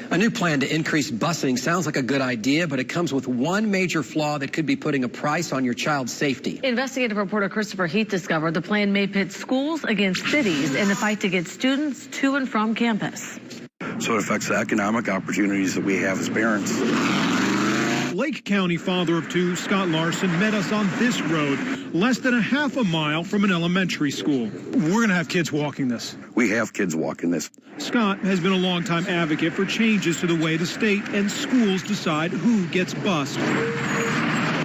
A new plan to increase busing sounds like a good idea, but it comes with one major flaw that could be putting a price on your child's safety. Investigative reporter Christopher Heath discovered the plan may pit schools against cities in the fight to get students to and from campus. So it affects the economic opportunities that we have as parents. Lake County father of two, Scott Larson, met us on this road, less than a half a mile from an elementary school. We're going to have kids walking this. We have kids walking this. Scott has been a longtime advocate for changes to the way the state and schools decide who gets bused.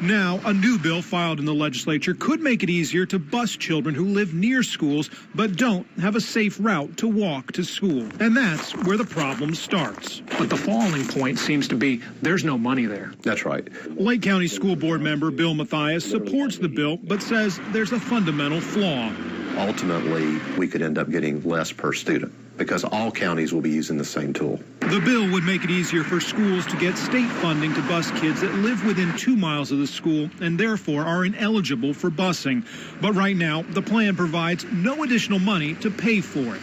Now, a new bill filed in the legislature could make it easier to bus children who live near schools but don't have a safe route to walk to school. And that's where the problem starts. But the falling point seems to be there's no money there. That's right. Lake County School Board member Bill Mathias supports the bill but says there's a fundamental flaw. Ultimately, we could end up getting less per student because all counties will be using the same tool. The bill would make it easier for schools to get state funding to bus kids that live within 2 miles of the school and therefore are ineligible for busing. But right now, the plan provides no additional money to pay for it.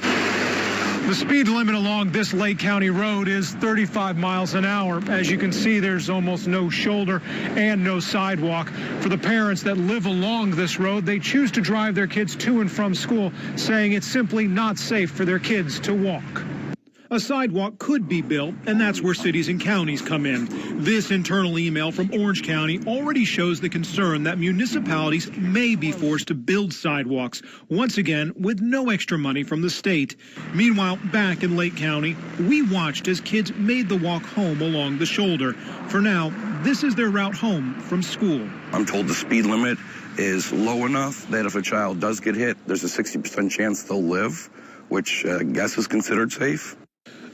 The speed limit along this Lake County road is 35 miles an hour. As you can see, there's almost no shoulder and no sidewalk. For the parents that live along this road, they choose to drive their kids to and from school, saying it's simply not safe for their kids to walk. A sidewalk could be built, and that's where cities and counties come in. This internal email from Orange County already shows the concern that municipalities may be forced to build sidewalks, once again with no extra money from the state. Meanwhile, back in Lake County, we watched as kids made the walk home along the shoulder. For now, this is their route home from school. I'm told the speed limit is low enough that if a child does get hit, there's a 60% chance they'll live, which I guess is considered safe.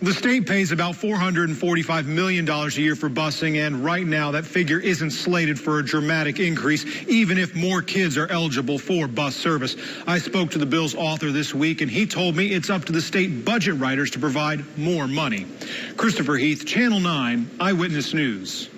The state pays about $445 million a year for busing, and right now that figure isn't slated for a dramatic increase, even if more kids are eligible for bus service. I spoke to the bill's author this week, and he told me it's up to the state budget writers to provide more money. Christopher Heath, Channel 9 Eyewitness News.